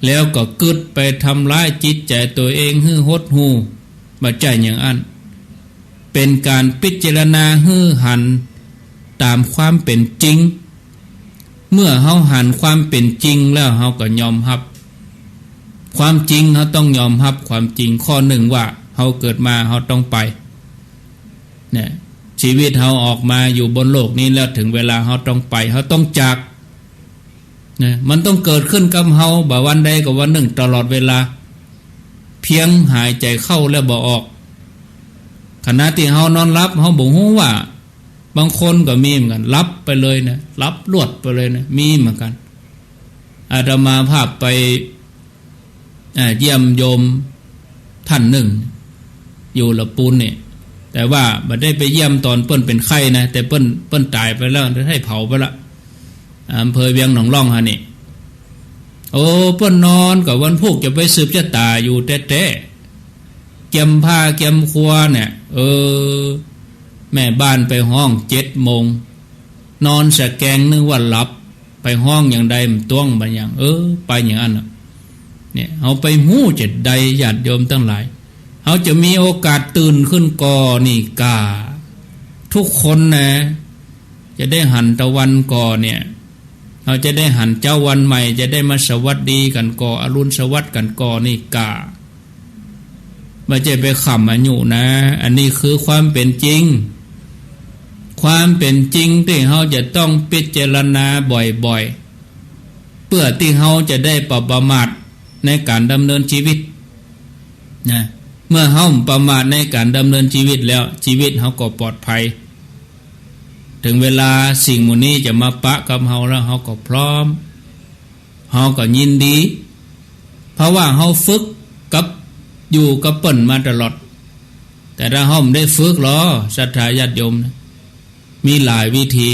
แล้วก็กึดไปทำร้ายจิตใจตัวเองฮื้อหดหูบ่ใจอย่างอันเป็นการพิจารณาฮื้อหันตามความเป็นจริงเมื่อเฮาหันความเป็นจริงแล้วเฮาก็ยอมรับความจริงเฮาต้องยอมรับความจริงข้อหนึ่งว่าเฮาเกิดมาเฮาต้องไปเนี่ยชีวิตเฮาออกมาอยู่บนโลกนี้แล้วถึงเวลาเฮาต้องไปเฮาต้องจากเนี่ยมันต้องเกิดขึ้นกับเฮาบ่วันใดก็วันหนึ่งตลอดเวลาเพียงหายใจเข้าแล้วบ่ออกขณะที่เฮานอนหลับเฮาบ่ฮู้ว่าบางคนก็มีเหมือนกันรับไปเลยนะรับลวดไปเลยนะมีเหมือนกันอาตมาภาพไปเยี่ยมโยมท่านหนึ่งอยู่ละปูนเนี่ยแต่ว่าไม่ได้ไปเยี่ยมตอนเปิ้นเป็นไข้นะแต่เปิ้นตายไปแล้วให้เผาไปละอำเภอเวียงหนองล่องฮะนี่โอ้เปิ้นนอนกับวันพุกจะไปสืบชะตาอยู่แท้ๆเกี่ยมผ้าเกี่ยมครัวเนี่ยแม่บ้านไปห้อง7 โมงนอนสะแกงนึกว่าหลับไปห้องอย่างใดมันต้วงบางอย่างไปอย่างนั้นเนี่ยเอาไปหู้จะใดญาติโยมทั้งหลายเขาจะมีโอกาสตื่นขึ้นก่อนี่กาทุกคนนะจะได้หันตะวันก่อเนี่ยเขาจะได้หันเจ้าวันใหม่จะได้มาสวัสดีกันก่ออรุณสวัสดิ์กันก่อนี่กาไม่ใช่ไปขำอายุนะอันนี้คือความเป็นจริงความเป็นจริงที่เขาจะต้องพิจารณาบ่อยๆเพื่อที่เขาจะได้ประมาทในการดำเนินชีวิตนะเมื่อเขาประมาทในการดำเนินชีวิตแล้วชีวิตเขาก็ปลอดภัยถึงเวลาสิ่งหมู่นี้จะมาปะกับเขาแล้วเขาก็พร้อมเขาก็ยินดีเพราะว่าเขาฝึกกับอยู่กับเปิ้นมาตลอดแต่ถ้าเขาไม่ได้ฝึกหรอศรัทธาญาติโยมนะมีหลายวิธี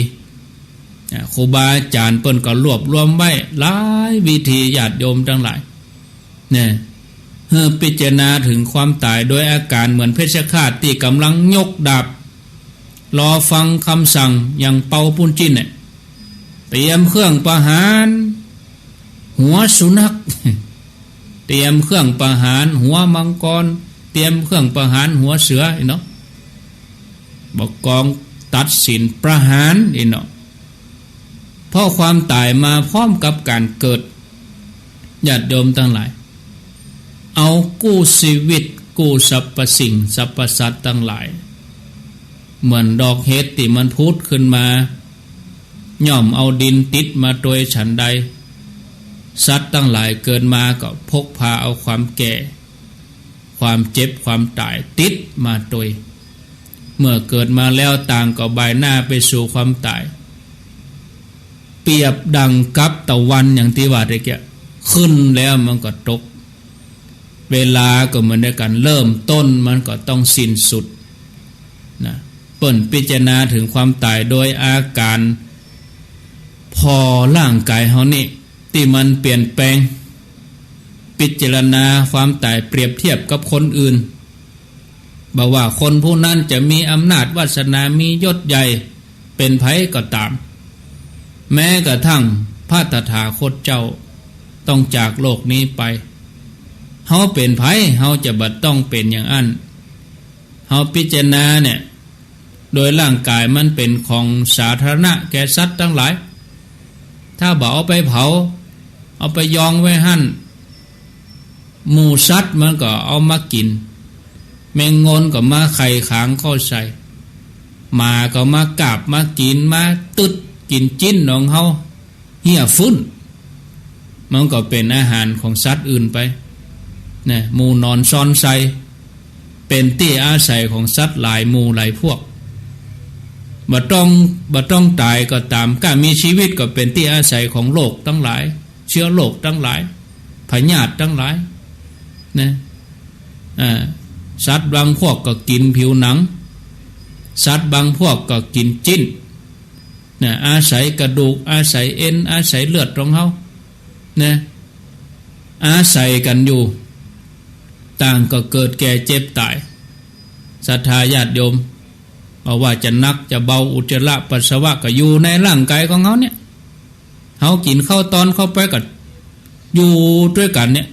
ครูบาอาจารย์เปิ้นก็รวบรวมไว้หลายวิธีญาติโยมทั้งหลายเนี่ยเพื่อพิจารณาถึงความตายโดยอาการเหมือนเพชฌฆาตที่กำลังยกดาบรอฟังคำสั่งอย่างเป่าปุ้นจิ้นเนี่ยเตรียมเครื่องประหารหัวสุนัขเตรียมเครื่องประหารหัวมังกรเตรียมเครื่องประหารหัวเสือเนาะบอกกองตัดสินประหารเนาะเพราะความตายมาพร้อมกับการเกิดญาติโยมทั้งหลายเอากู้ชีวิตกู้สรรพสิ่งสรรพสัตว์ทั้งหลายเหมือนดอกเห็ดที่มันพุดขึ้นมาย่อมเอาดินติดมาโดยฉันใดสัตว์ทั้งหลายเกิดมาก็พกพาเอาความแก่ความเจ็บความตายติดมาโดยเมื่อเกิดมาแล้วต่างก็บ่ายหน้าไปสู่ความตายเปรียบดังกับตะวันอย่างที่ว่าได้แก่ขึ้นแล้วมันก็ตกเวลาก็เหมือนกันเริ่มต้นมันก็ต้องสิ้นสุดนะเปิ่นพิจารณาถึงความตายโดยอาการพอร่างกายเฮานี่ที่มันเปลี่ยนแปลงพิจารณาความตายเปรียบเทียบกับคนอื่นบอกว่าคนผู้นั้นจะมีอำนาจวาสนามียศใหญ่เป็นไผก็ตามแม้กระทั่งพระตถาคตเจ้าต้องจากโลกนี้ไปเฮาเป็นไผเฮาจะบัดต้องเป็นอย่างอั้นเฮาพิจารณาเนี่ยโดยร่างกายมันเป็นของสาธารณะแก่สัตว์ทั้งหลายถ้าบ่เอาไปเผาเอาไปยองไว้หั่นหมูสัตว์มันก็เอามากินแมงงนก็มาไข่ขางเข้าใส่หมาก็มากาบมากินมาตึดกินจิ้นของเฮาเหี้ยฟุ้น มันก็เป็นอาหารของสัตว์อื่นไปนะหมู่นอนซ่อนไซเป็นที่อาศัยของสัตว์หลายหมู่หลายพวกบ่ต้องตายก็ตามการมีชีวิตก็เป็นที่อาศัยของโรคทั้งหลายเชื้อโรคทั้งหลายพยาธิทั้งหลายนะสัตว์บางพวกก็กินผิวหนังสัตว์บางพวกก็กินจิ้นนะอาศัยกระดูกอาศัยเอ็นอาศัยเลือดของเขานะอาศัยกันอยู่ต่างก็เกิดแก่เจ็บตายศรัทธาญาติโยมว่าจะนักจะเบาอุจจาระปัสสาวะก็อยู่ในร่างกายของเขาเนี่ยเขากินข้าวตอนเข้าไปก็อยู่ด้วยกันเนี่ย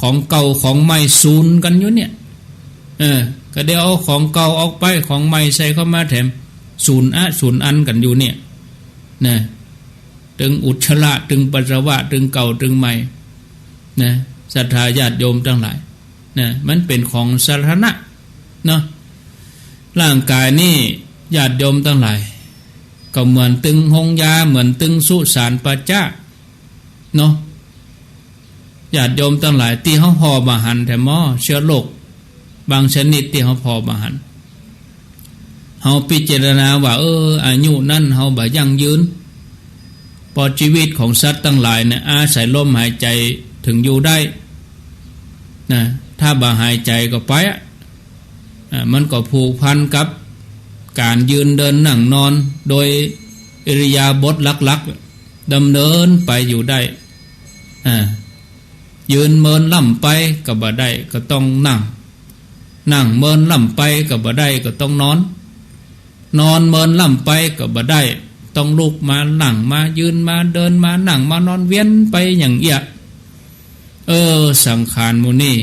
ของเก่าของใหม่ซูนกันอยู่เนี่ยก็เดี๋ยวเอาของเก่าออกไปของใหม่ใส่เข้ามาแถมศูนย์อันกันอยู่เนี่ยนะถึงอุจจาระถึงปัสสาวะถึงเก่าถึงใหม่นะศรัทธาญาติโยมทั้งหลายนะมันเป็นของสาธารณะเนาะร่างกายนี่ญาติโยมทั้งหลายก็เหมือนตึงหงยาเหมือนตึงสุสานปัจจาเนาะญาติโยมทั้งหลายที่เขาพอมาหันแต่หม้อเชื้อโรคบางชนิดที่เขาพอมาหันเขาพิจารณาว่าอายุนั่นเขาบ่ยั่งยืนพอชีวิตของสัตว์ทั้งหลายเนี่ยอาศัยลมหายใจถึงอยู่ได้นะถ้าบ่หายใจก็ไปมันก็ผูกพันกับการยืนเดินนั่งนอนโดยอิริยาบถลักๆดำเนินไปอยู่ได้ยืนเมินล่ำไปก็บ่ได้ก็ต้องนั่งเมินล่ำไปก็บ่ได้ก็ต้องนอนเมินล่ำไปก็บ่ได้ต้องลุกมานั่งมายืนมาเดินมานั่งมานอนเวียนไปอย่างเอียสังขารหมู่นี้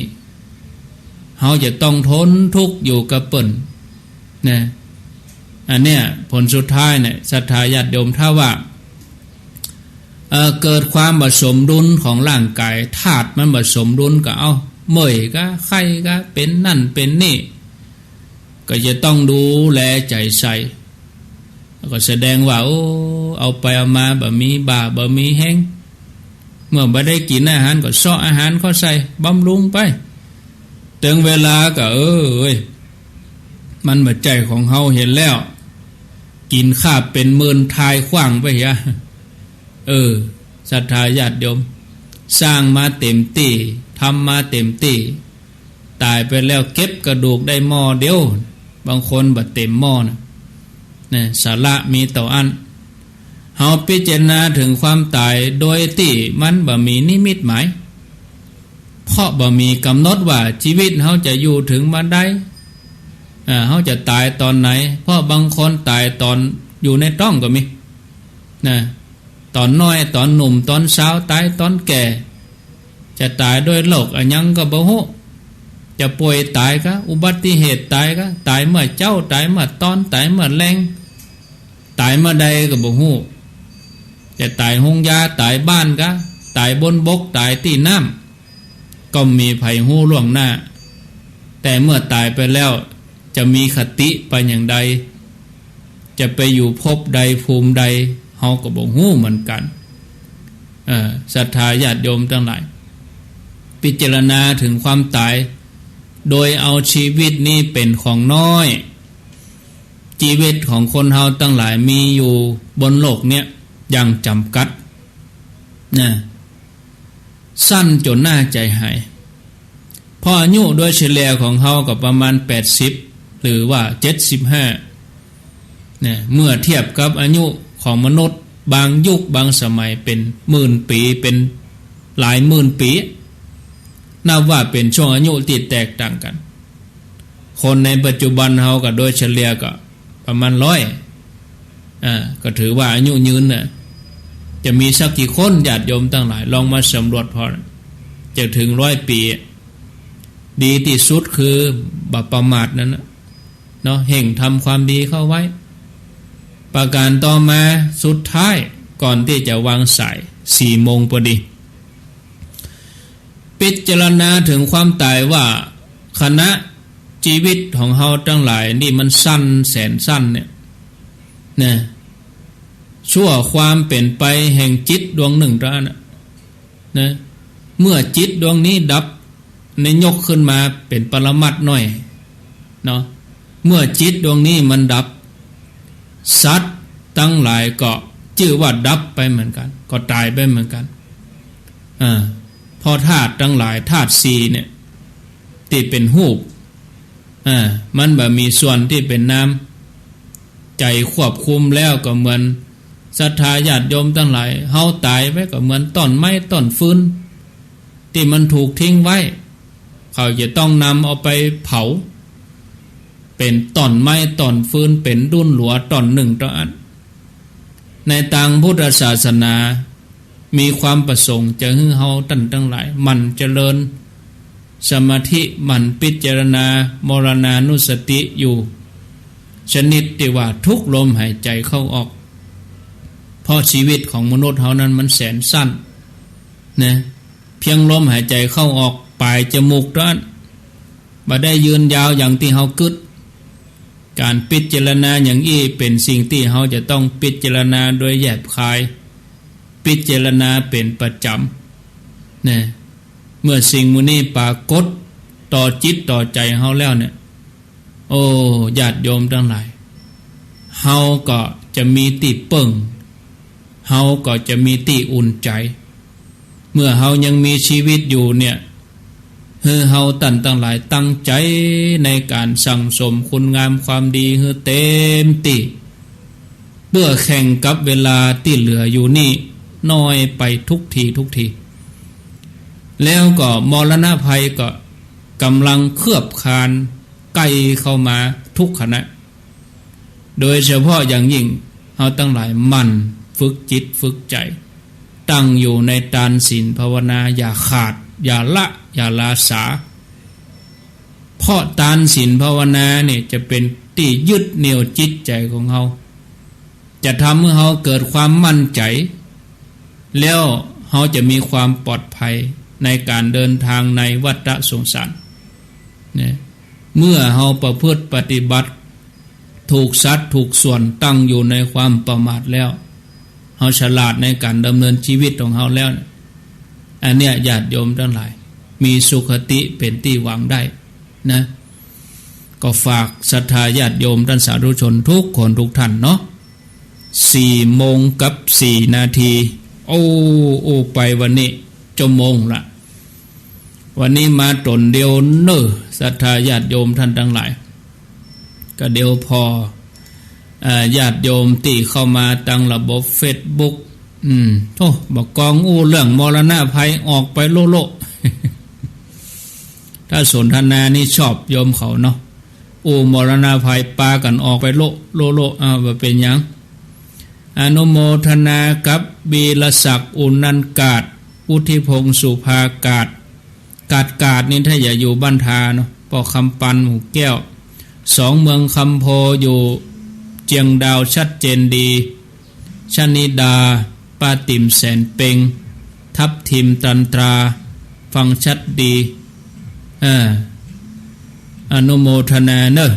เขาจะต้องทนทุกข์อยู่กับเปิ้นนะอันเนี้ยผลสุดท้ายเนี่ยศรัทธาญาติโยมถ้าว่าเกิดความผสมดุลของร่างกายธาตุมันผสมดุลก็เอาเมื่อยก็ไข้ก็เป็นนั่นเป็นนี่ก็จะต้องดูแลใจใส่ก็แสดงว่าเอาไปเอามาบะมีบ่าบะมีแห้งเมื่อไม่ได้กินอาหารก็ซ้ออาหารเข้าใส่บำรุงไปถึงเวลาก็มันบัดใจของเฮาเห็นแล้วกินข้าเป็นหมื่นทายขว้างไปฮะศรัทธาญาติโยมสร้างมาเต็มที่ทำมาเต็มที่ตายไปแล้วเก็บกระดูกได้หม้อเดียวบางคนบัดเต็มหม้อนะสาระมีต่ออันเฮาพิจารณาถึงความตายโดยที่มันบ่มีนิมิตหมายเพราะบ่มีกำหนดว่าชีวิตเฮาจะอยู่ถึงมาได้เฮาจะตายตอนไหนเพราะบางคนตายตอนอยู่ในท้องก็มีนะตอนน้อยตอนหนุ่มตอนสาวตายตอนแก่จะตายด้วยโรคอันยังก็บ่ฮู้จะป่วยตายก็อุบัติเหตุตายก็ตายเมื่อเจ้าตายเมื่อตอนตายเมื่อแรงตายเมื่อใดก็บ่ฮู้จะตายหงยาตายบ้านก็ตายบนบกตายที่น้ำก็มีภัยฮู้ล่วงหน้าแต่เมื่อตายไปแล้วจะมีคติไปอย่างใดจะไปอยู่ภพใดภูมิใดเฮาก็บ่ฮู้เหมือนกันศรัทธาญาติโยมทั้งหลายพิจารณาถึงความตายโดยเอาชีวิตนี้เป็นของน้อยชีวิตของคนเฮาทั้งหลายมีอยู่บนโลกเนี้ยอย่างจำกัดนะสั้นจนน่าใจหายพออายุโดยเฉลี่ยของเฮาก็ประมาณ80หรือว่า75เนี่ยเมื่อเทียบกับอายุของมนุษย์บางยุคบางสมัยเป็นหมื่นปีเป็นหลายหมื่นปีนับว่าเป็นช่วงอายุที่แตกต่างกันคนในปัจจุบันเฮาก็โดยเฉลี่ยก็ประมาณ100ก็ถือว่าอายุยืนน่ะจะมีสักกี่คนญาติโยมทั้งหลายลองมาสำรวจพอจะถึง100 ปีดีที่สุดคือบ่ประมาทนั้นเนาะเห่งทำความดีเข้าไว้ประการต่อมาสุดท้ายก่อนที่จะวางสาย4 โมงพอดีพิจารณาถึงความตายว่าคณะชีวิตของเฮาทั้งหลายนี่มันสั้นแสนสั้นเนี่ย ชั่วความเป็นไปแห่งจิตดวงหนึ่งท่านนะเมื่อจิตดวงนี้ดับในยกขึ้นมาเป็นปรมัตถ์หน่อยเนาะเมื่อจิตดวงนี้มันดับสัตว์ตั้งหลายก็ชื่อว่าดับไปเหมือนกันก็ตายไปเหมือนกันพอธาตุทั้งหลายธาตุสี่เนี่ยที่เป็นรูปมันแบบมีส่วนที่เป็นน้ำใจควบคุมแล้วก็เหมือนศรัทธาญาติโยมทั้งหลายเฮาตายไปก็เหมือนต้นไม้ต้นฟืนที่มันถูกทิ้งไว้เขาจะต้องนำเอาไปเผาเป็นต้นไม้ต้นฟืนเป็นดุนหลัวต้นหนึ่งต่ออันในทางพุทธศาสนามีความประสงค์จะให้เฮาตั้งทั้งหลายมันเจริญสมาธิมันพิจารณามรณานุสติอยู่ชนิดที่ว่าทุกลมหายใจเข้าออกเพราะชีวิตของมนุษย์เฮานั้นมันแสนสั้นนะเพียงลมหายใจเข้าออกปลายจมูกนั้นบ่ได้ยืนยาวอย่างที่เฮากึดการพิจารณาอย่างนี้เป็นสิ่งที่เฮาจะต้องพิจารณาโดยแยบคายพิจารณาเป็นประจำนะเมื่อสิ่งมุนี้ปรากฏต่อจิตต่อใจเฮาแล้วเนี่ยโอ้ญาติโยมทั้งหลายเฮาก็จะมีที่เปิ่งเฮาก็จะมีที่อุ่นใจเมื่อเฮายังมีชีวิตอยู่เนี่ยเฮาตั้งหลายตั้งใจในการสั่งสมคุณงามความดีให้เต็มที่เพื่อแข่งกับเวลาที่เหลืออยู่นี่น้อยไปทุกทีแล้วก็มรณะภัยก็กำลังเคลือบคานใกล้เข้ามาทุกขณะโดยเฉพาะอย่างยิ่งเฮาตั้งหลายมันฝึกจิตฝึกใจตั้งอยู่ในทานศีลภาวนาอย่าขาดอย่าละอย่าลาสาเพราะทานศีลภาวนาเนี่ยจะเป็นที่ยึดเหนี่ยวจิตใจของเฮาจะทำให้เฮาเกิดความมั่นใจแล้วเฮาจะมีความปลอดภัยในการเดินทางในวัฏสงสารเนี่ยเมื่อเฮาประพฤติปฏิบัติถูกสัตว์ถูกส่วนตั้งอยู่ในความประมาทแล้วเฮาฉลาดในการดำเนินชีวิตของเฮาแล้วอันเนี้ยญาติโยมทั้งหลายมีสุขติเป็นที่หวังได้นะก็ฝากศรัทธาญาติโยมท่านสาธุชนทุกคนทุกท่านเนาะ4:04 โอ้ไปวันนี้ชั่วโมงละวันนี้มาตนเดียวเน้อศรัทธาญาติโยมท่านทั้งหลายก็เดียวพอญาติโยมที่เข้ามาตั้งระบบ Facebook โธ่บอกกองเรื่องมรณะภัยออกไปโลถ้าสนทนานี่ชอบโยมเขาเนาะมรณะภัยปากันออกไปโลว่าเป็นหยังอนุโมทนากับบีรศักดิ์อุนันกาศอุทิพงศ์สุภากาศกาศนี่ถ้าอย่าอยู่บ้านทาเนาะปอคำปันหมู่แก้ว2เมืองคำโพอยู่เจียงดาวชัดเจนดีชนิดาป้าติ่มแสนเปงทับทิมตันตราฟังชัดดีอนุโมทนาเนอะ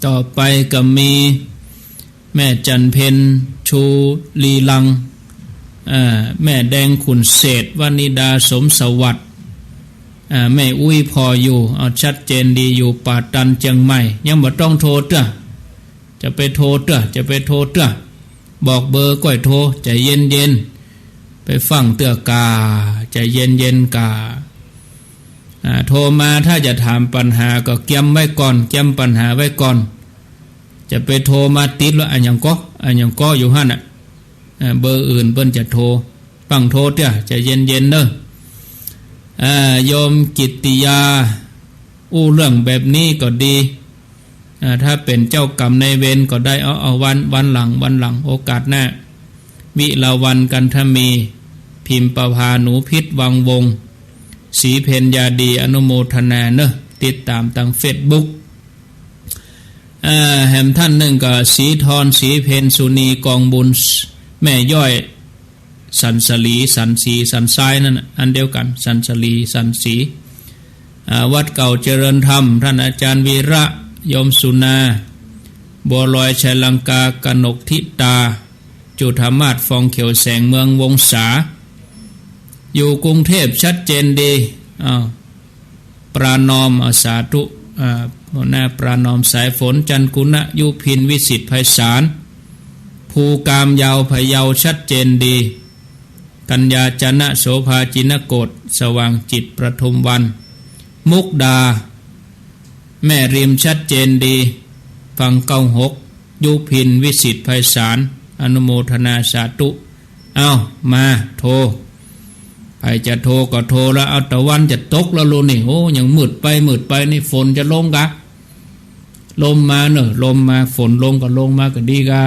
ต่อไปก็มีแม่จันเพ็ญชูลีลังแม่แดงขุนเศษวนิดาสมสวัสดิ์แม่อุ้ยพออยู่เอาชัดเจนดีอยู่ป่าตันเชียงใหม่ยังบ่ต้องโทรจะไปโทรบอกเบอร์ก้อยโทรใจเย็นไปฟังเตือกาใจเย็นกาโทรมาถ้าจะถามปัญหาก็เก็บไว้ก่อนเก็บปัญหาไว้ก่อนจะไปโทรมาติดแล้วอันยังก็อยู่หั่นน่ะเบอร์อื่นเพิ่นจะโทรฟังโทรเด้อใจเย็นเด้อโยมกิตติยาเรื่องแบบนี้ก็ดีถ้าเป็นเจ้ากรรมในเวรก็ได้เอาวันหลังโอกาสหน้าวิลาวันกันทมีพิมพ์ประภาหนูพิษวังวงสีเพญญาดีอนุโมทนาเนอะติดตามทาง Facebook แห่มท่านหนึ่งก็สีทรสีเพญสุนีกองบุญแม่ย่อยสันสลีสันสีสันซ้ายนั่นอันเดียวกันสันสลีสันสีวัดเก่าเจริญธรรมท่านอาจารย์วีระยมสุนาบัวลอยชัยลังกากนกทิตา จุฑามาศฟองเขียวแสงเมืองวงศาอยู่กรุงเทพชัดเจนดีปรานอมสาธุหัวหน้าปรานอมสายฝนจันกุณะยุพินวิสิทธิไพศาลภูกามยาวพะเยาชัดเจนดีกัญญาจนะโสภาจินโกฏสว่างจิตประทุมวันมุกดาแม่ริมชัดเจนดีฝั่ง96ยุพินวิสิทธิไพศาลอนุโมทนาสาธุมาโทรใครจะโทรก็โทรแล้วเอาตะวันจะตกแล้วลูนี่โอ้ยังมืดไปนี่ฝนจะลงกะลมมาเนอะลมมาฝนลงก็ลงมาก็ดีกะ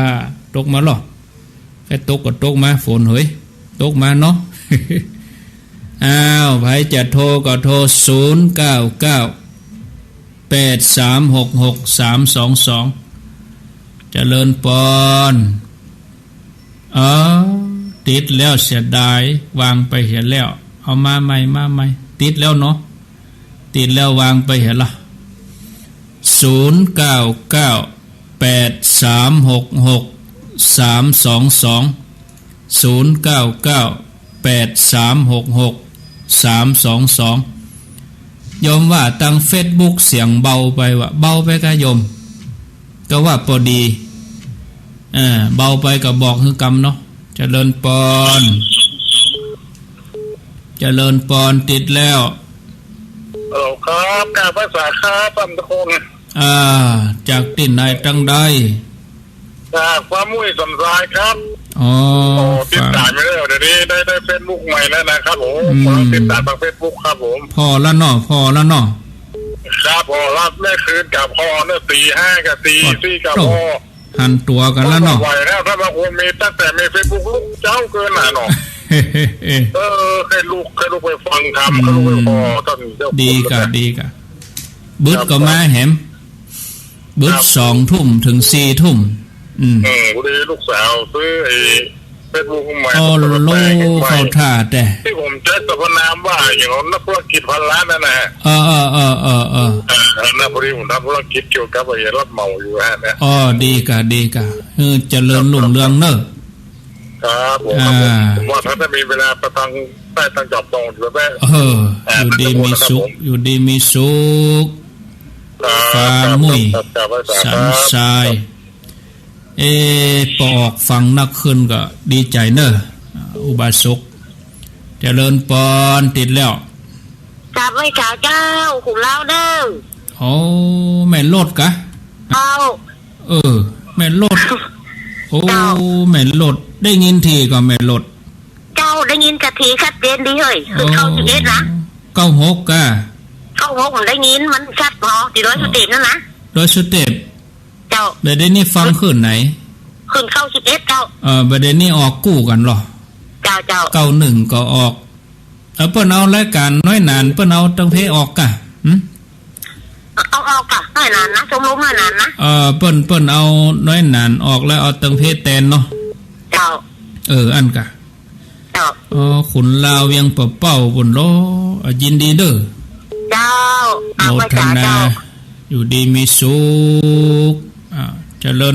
ตกมาหรอแค่ตกก็ตกมาฝนเฮ้ยตกมาเนาะ ใครจะโทรก็โทร0998366322เจริญปอนติดแล้วเสียดายวางไปเห็นแล้วเอามาใหม่ติดแล้วเนาะติดแล้ววางไปเห็นละ0998366322โยมว่าตั้ง Facebook เสียงเบาไปวะเบาไปกะโยมก็ว่าพอดีเบาไปก็บอกคือกรรมเนาะเจริญปอนติดแล้วครับการภาษาครับท่านทุกคนจากติ่นไหนตั้งได้จากความมุ่ยสนใจครับติดตามไม่ได้เดี๋ยวนี้ได้เฟซบุ๊กใหม่แล้วนะครับผมติดตามทางเฟซบุ๊กครับผมพอแล้วเนาะครับพอรับแม่คืนกับพ่อเนี่ย4-5กับ4กับพ่อหันตัวกันแล้วเนาะไหวแล้วถ้าบางคนมีตั้งแต่มีเฟซบุ๊กลูกเจ้าเกินหนาเนาะเคยลูกไปฟังทำเคยลูกไปพอตอนเจ้าดีกะบึดก็มาแหมบึด2 ทุ่มถึง4 ทุ่มวันนี้ลูกสาวซื้อเฟซบุ๊กใหม่เข้าท่าแต่ที่ผมใช้สรรพนามว่าอย่างนักธุรกิจพันล้านนั่นนะนะพอดีผมทำธุรกิจเกี่ยวกับรับเหมาอยู่ฮะเนี่ยดีกะเจริญรุ่งเรืองเนอะครับผมว่าถ้ามีเวลาไปทางใต้ทางจับตรงอยู่แบบอยู่ดีมีสุขฟ้ามุ้ยสันทรายปอกฟังนักขึ้นก็ดีใจเนอะอุบาสกเจริญปอนติดแล้วจับไว้ข่าวเจ้าขุมเล่าเด้อแม่นโลดกะแม่นโลดแม่นโลดได้ยินทีก็แม่นโลดเจ้าได้ยินกะทีชัดเจนดีเฮ้ยคือเข้า11นะ96กะ96ผมได้ยินมันชัดพอ100สเต็ปนั่นนะ100สเต็ปเจ้าประเด็นนี้ฟังขึ้นไหนขึ้นเข้า11เจ้าประเด็นนี้ออกกู้กันหรอเจ้า91ก็ออกเปิ้นเอารายการน้อยนานเปิ้นเอาตั้งเพออกกะเอาออกกะน้อยนานนะชมรมน้อยนานนะเปิ้นเอาน้อยนานออกแล้วเอาตั้งเพแตนเนาะเจ้าอันกะเจ้าขุนลาวเวียงปะเป้าบนโลยินดีเด้อเจ้าโมทนาอยู่ดีมีสุขเจริญ